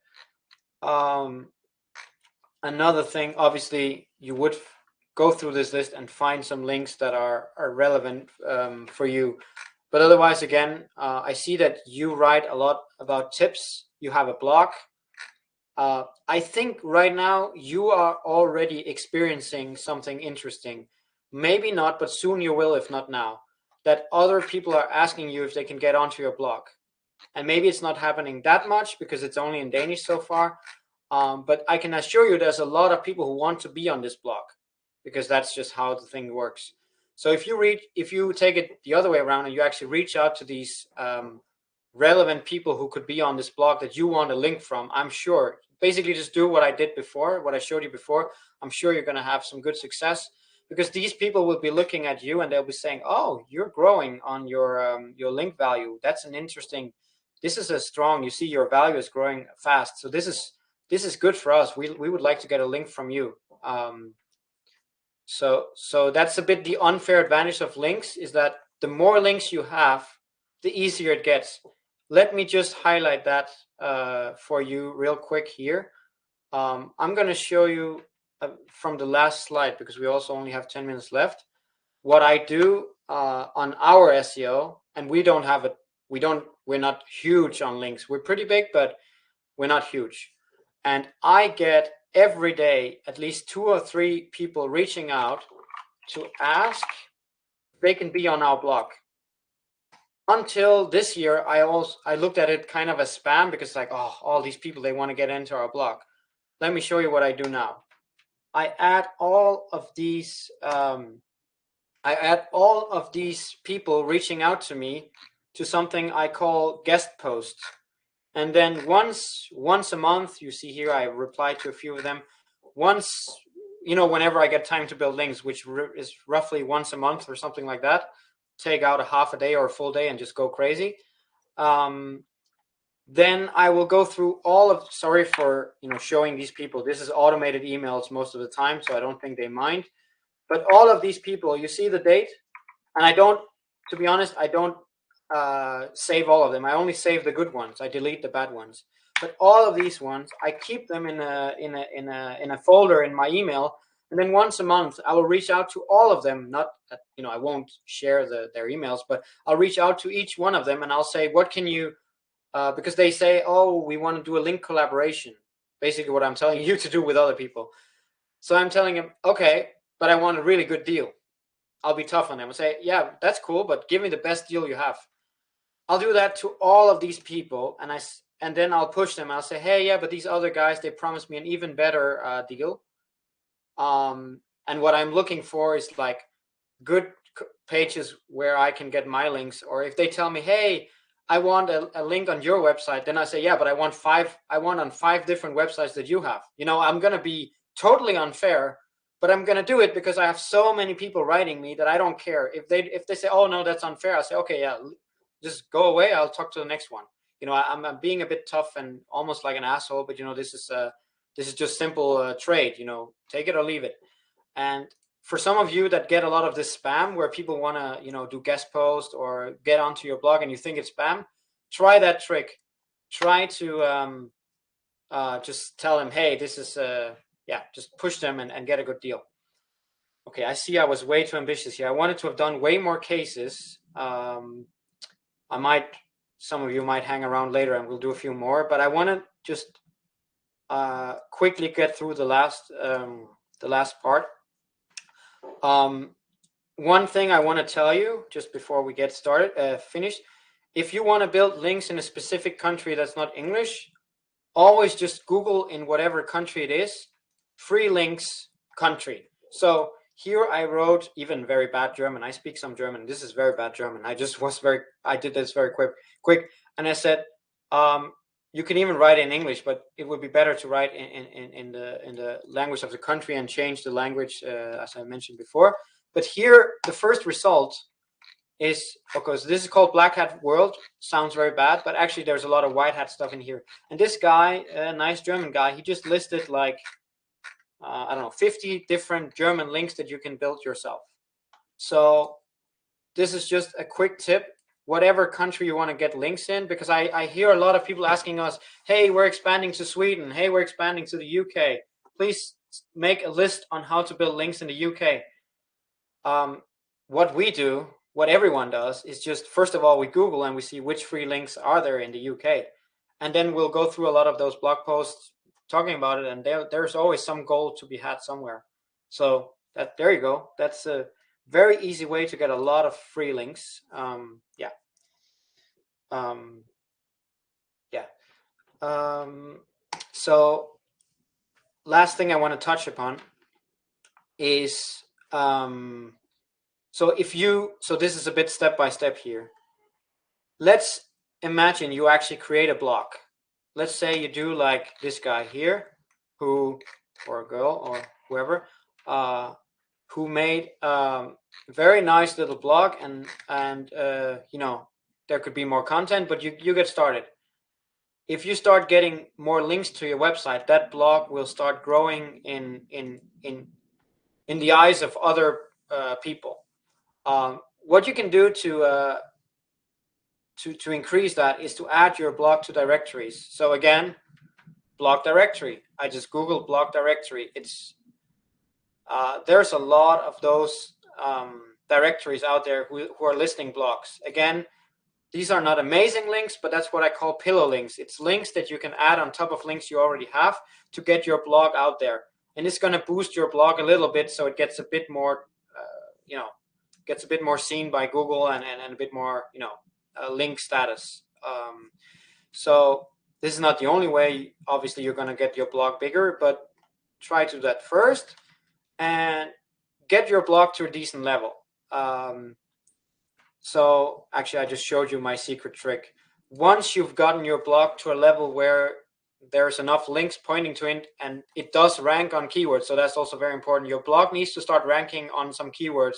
Another thing, obviously, you would go through this list and find some links that are relevant for you. But otherwise, again, I see that you write a lot about tips. You have a blog. I think right now you are already experiencing something interesting. Maybe not, but soon you will, if not now. That other people are asking you if they can get onto your blog. And maybe it's not happening that much because it's only in Danish so far. But I can assure you there's a lot of people who want to be on this blog, because that's just how the thing works. So if you take it the other way around and you actually reach out to these relevant people who could be on this blog that you want a link from, I'm sure, basically just do what I did before, what I showed you before. I'm sure you're going to have some good success, because these people will be looking at you and they'll be saying, oh, you're growing on your link value. That's an interesting, this is a strong, you see your value is growing fast. So this is good for us. We would like to get a link from you. So that's a bit the unfair advantage of links, is that the more links you have, the easier it gets. Let me just highlight that for you real quick here. I'm going to show you from the last slide, because we also only have 10 minutes left, what I do on our SEO. And we're not huge on links. We're pretty big, but we're not huge. And I get every day at least 2 or 3 people reaching out to ask if they can be on our blog. Until this year, I looked at it kind of as spam, because like, oh, all these people, they want to get into our blog. Let me show you what I do now. I add all of these people reaching out to me to something I call guest posts. And then once a month, you see here, I reply to a few of them. Once, whenever I get time to build links, which is roughly once a month or something like that, take out a half a day or a full day and just go crazy. Then I will go through all of, sorry for showing these people. This is automated emails most of the time, so I don't think they mind. But all of these people, you see the date, and I don't, to be honest, I don't save all of them. I only save the good ones. I delete the bad ones. But all of these ones, I keep them in a folder in my email, and then once a month I will reach out to all of them. Not I won't share their emails, but I'll reach out to each one of them and I'll say, what can you? Because they say, oh, we want to do a link collaboration. Basically, what I'm telling you to do with other people. So I'm telling them, okay, but I want a really good deal. I'll be tough on them. I'll say, yeah, that's cool, but give me the best deal you have. I'll do that to all of these people, and then I'll push them. I'll say, hey, yeah, but these other guys, they promised me an even better deal. And what I'm looking for is like good pages where I can get my links. Or if they tell me, hey, I want a link on your website, then I say, yeah, but I want on 5 different websites that you have. I'm going to be totally unfair, but I'm going to do it because I have so many people writing me that I don't care. If they say, oh, no, that's unfair, I say, okay, yeah, just go away. I'll talk to the next one. I'm being a bit tough and almost like an asshole, but this is just simple trade. Take it or leave it. And for some of you that get a lot of this spam where people want to do guest post or get onto your blog and you think it's spam, try that trick. Try to just tell them, hey, this is just push them and get a good deal. Okay, I see I was way too ambitious here. I wanted to have done way more cases. Some of you might hang around later and we'll do a few more, but I want to just quickly get through the last part. One thing I want to tell you just before we get started, finished, if you want to build links in a specific country that's not English, always just Google in whatever country it is, free links country. So here I wrote, even very bad German. I speak some German. This is very bad German. I did this very quick. And I said, you can even write in English, but it would be better to write in the language of the country and change the language, as I mentioned before. But here, the first result is, because this is called Black Hat World, sounds very bad, but actually there's a lot of white hat stuff in here. And this guy, a nice German guy, he just listed like, 50 different German links that you can build yourself. So this is just a quick tip. Whatever country you want to get links in, because I hear a lot of people asking us, hey, we're expanding to Sweden. Hey, we're expanding to the UK. Please make a list on how to build links in the UK. What we do, what everyone does, is just, first of all, we Google and we see which free links are there in the UK. And then we'll go through a lot of those blog posts talking about it. And there's always some gold to be had somewhere. So there you go. That's a very easy way to get a lot of free links. So last thing I want to touch upon is, so this is a bit step by step here. Let's imagine you actually create a blog. Let's say you do like this guy here, or a girl or whoever, who made very nice little blog, and there could be more content, but you get started. If you start getting more links to your website, that blog will start growing in the eyes of other people. What you can do to to increase that is to add your blog to directories. So again, blog directory. I just Googled blog directory. It's there's a lot of those directories out there who are listing blogs. Again, these are not amazing links, but that's what I call pillow links. It's links that you can add on top of links you already have to get your blog out there. And it's going to boost your blog a little bit so it gets a bit more, gets a bit more seen by Google and a bit more, link status. So this is not the only way. Obviously, you're going to get your blog bigger, but try to do that first and get your blog to a decent level. So actually, I just showed you my secret trick. Once you've gotten your blog to a level where there's enough links pointing to it and it does rank on keywords, so that's also very important. Your blog needs to start ranking on some keywords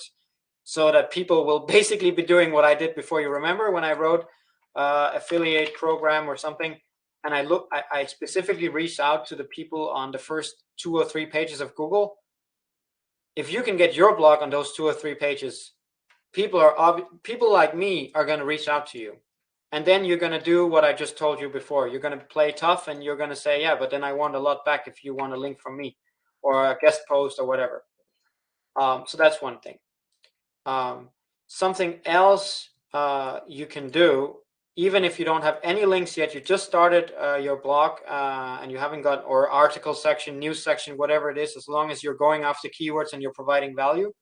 so that people will basically be doing what I did before. You remember when I wrote affiliate program or something, and I specifically reached out to the people on the first 2 or 3 pages of Google. If you can get your blog on those 2 or 3 pages, people like me are going to reach out to you. And then you're going to do what I just told you before. You're going to play tough and you're going to say, yeah, but then I want a lot back if you want a link from me or a guest post or whatever. So that's one thing. Something else you can do, even if you don't have any links yet, you just started your blog and you haven't got, or article section, news section, whatever it is, as long as you're going after keywords and you're providing value,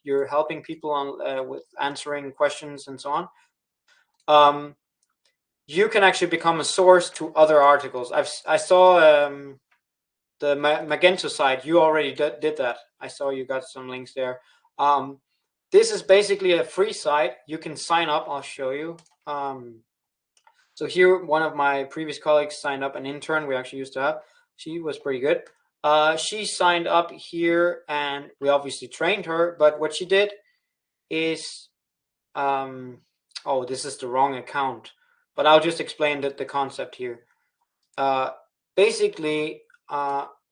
you're helping people on with answering questions and so on. You can actually become a source to other articles. I saw the Magento site. You already did that. I saw you got some links there. This is basically a free site. You can sign up. I'll show you. So here, one of my previous colleagues signed up, an intern we actually used to have. She was pretty good. She signed up here and we obviously trained her, but what she did is, oh, this is the wrong account, but I'll just explain the concept here. Basically,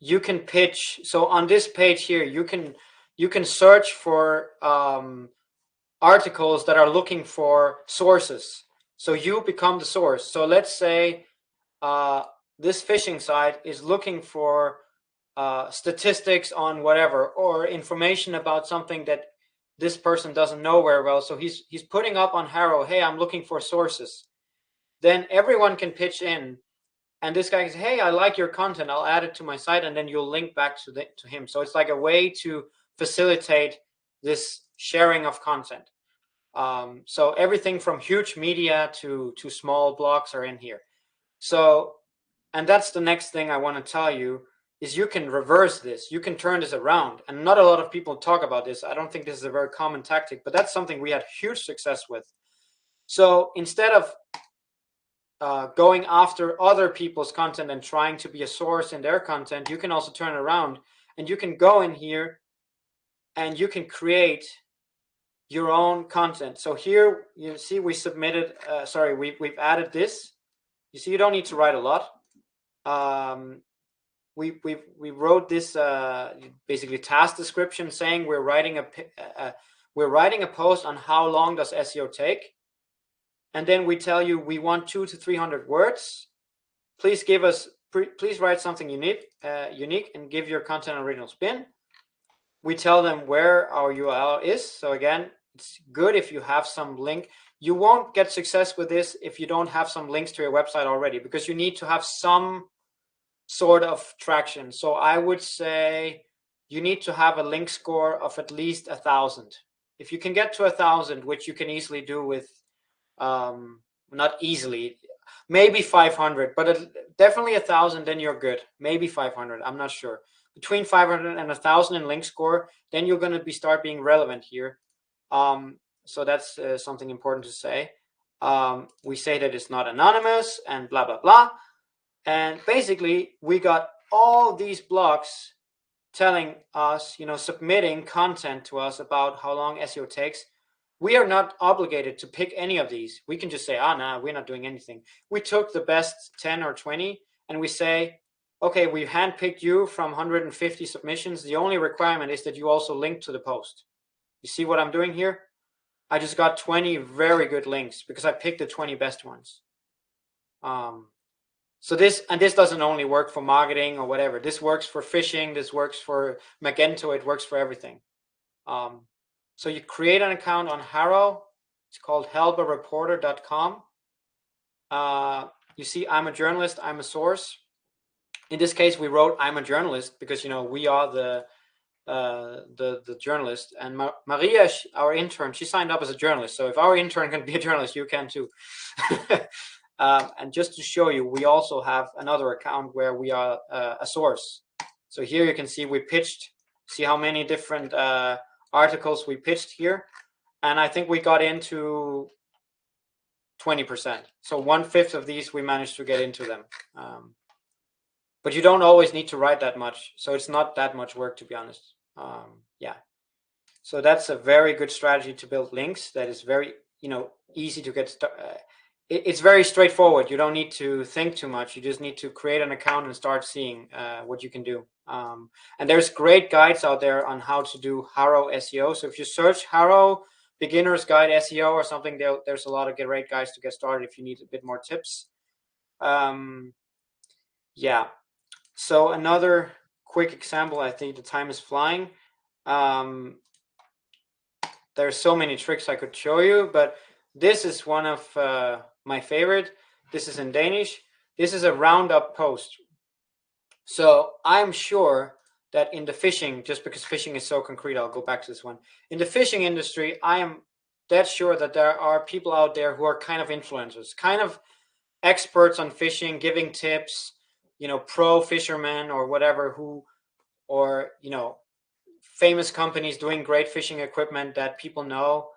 you can pitch. So on this page here, you can search for articles that are looking for sources. So you become the source. So let's say this phishing site is looking for statistics on whatever, or information about something that this person doesn't know very well. So he's putting up on Harrow, hey, I'm looking for sources. Then everyone can pitch in, and this guy says, hey, I like your content, I'll add it to my site, and then you'll link back to him. So it's like a way to facilitate this sharing of content. So everything from huge media to small blogs are in here. So, and that's the next thing I want to tell you, is you can reverse this. You can turn this around. And not a lot of people talk about this. I don't think this is a very common tactic, but that's something we had huge success with. So instead of going after other people's content and trying to be a source in their content, you can also turn it around and you can go in here and you can create your own content. So here you see we submitted, we've added this. You see, you don't need to write a lot. We wrote this basically task description saying we're writing a post on how long does SEO take, and then we tell you we want 200 to 300 words. Please write something unique and give your content an original spin. We tell them where our URL is. So again, it's good if you have some link. You won't get success with this if you don't have some links to your website already, because you need to have some sort of traction. So I would say you need to have a link score of at least 1,000. If you can get to 1,000, which you can easily do with, not easily, maybe 500, but definitely 1,000, then you're good. Maybe 500, I'm not sure. Between 500 and 1,000 in link score, then you're going to start being relevant here. So that's something important to say. We say that it's not anonymous and blah, blah, blah. And basically, we got all these blogs telling us, submitting content to us about how long SEO takes. We are not obligated to pick any of these. We can just say, nah, we're not doing anything. We took the best 10 or 20 and we say, okay, we handpicked you from 150 submissions. The only requirement is that you also link to the post. You see what I'm doing here? I just got 20 very good links because I picked the 20 best ones. So this doesn't only work for marketing or whatever. This works for phishing. This works for Magento. It works for everything. So you create an account on Harrow. It's called helpareporter.com. You see, I'm a journalist. I'm a source. In this case, we wrote I'm a journalist because, you know, we are the journalist. And Maria, our intern, she signed up as a journalist. So if our intern can be a journalist, you can too. And just to show you, we also have another account where we are a source. So here you can see we pitched. See how many different articles we pitched here. And I think we got into 20%. So 1/5 of these we managed to get into them. But you don't always need to write that much. So it's not that much work, to be honest. Yeah. So that's a very good strategy to build links. That is very, you know, easy to get started. It's very straightforward. You don't need to think too much. You just need to create an account and start seeing what you can do. And there's great guides out there on how to do Harrow SEO. So if you search Harrow Beginner's Guide SEO or something, there's a lot of great guides to get started if you need a bit more tips. Yeah. So another quick example, I think the time is flying. There's so many tricks I could show you, but this is one of my favorite. This is in Danish. This is a roundup post. So I'm sure that in the fishing, just because fishing is so concrete, I'll go back to this one. In the fishing industry, I am dead sure that there are people out there who are kind of influencers, kind of experts on fishing, giving tips, you know, pro fishermen or whatever, or, you know, famous companies doing great fishing equipment that people know.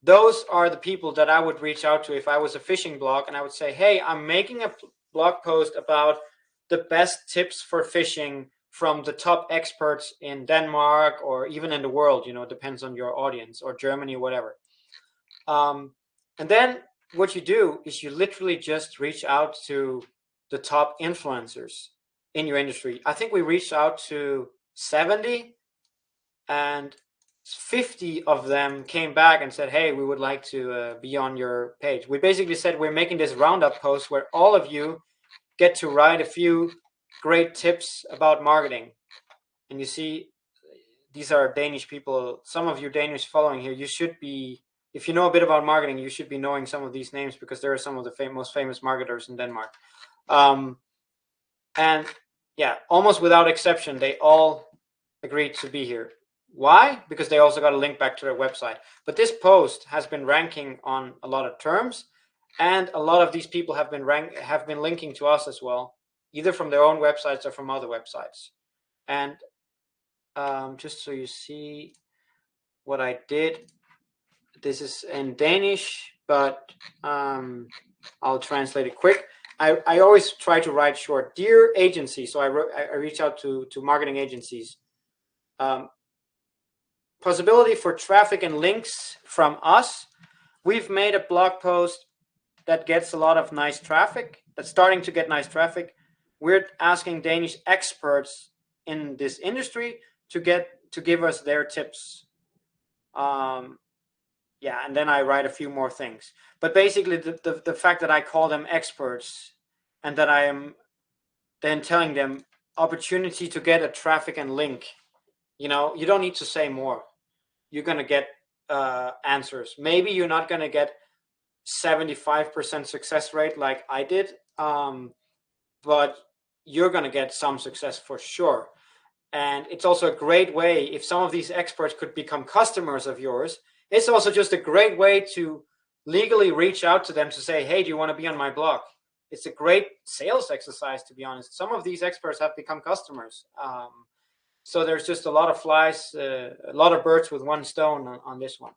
Those are the people that I would reach out to if I was a fishing blog, and I would say, hey, I'm making a blog post about the best tips for fishing from the top experts in Denmark or even in the world. You know, it depends on your audience, or Germany, whatever. And then what you do is you literally just reach out to the top influencers in your industry. I think we reached out to 70, and 50 of them came back and said, hey, we would like to be on your page. We basically said we're making this roundup post where all of you get to write a few great tips about marketing. And you see, these are Danish people. Some of you Danish following here, you should be, if you know a bit about marketing, you should be knowing some of these names because they're some of the most famous marketers in Denmark. And yeah, almost without exception, they all agreed to be here. Why? Because they also got a link back to their website. But this post has been ranking on a lot of terms, and a lot of these people have been linking to us as well, either from their own websites or from other websites. And just so you see what I did, this is in Danish, but I'll translate it quick. I always try to write short. Dear agency, so I reach out to marketing agencies. Possibility for traffic and links from us. We've made a blog post that gets a lot of nice traffic, that's starting to get nice traffic. We're asking Danish experts in this industry to give us their tips. Yeah, and then I write a few more things. But basically, the fact that I call them experts and that I am then telling them opportunity to get a traffic and link, you know, you don't need to say more. You're going to get answers. Maybe you're not going to get 75% success rate like I did, but you're going to get some success for sure. And it's also a great way, if some of these experts could become customers of yours, it's also just a great way to legally reach out to them to say, hey, do you want to be on my blog? It's a great sales exercise, to be honest. Some of these experts have become customers. So there's just a lot of flies, a lot of birds with one stone on this one.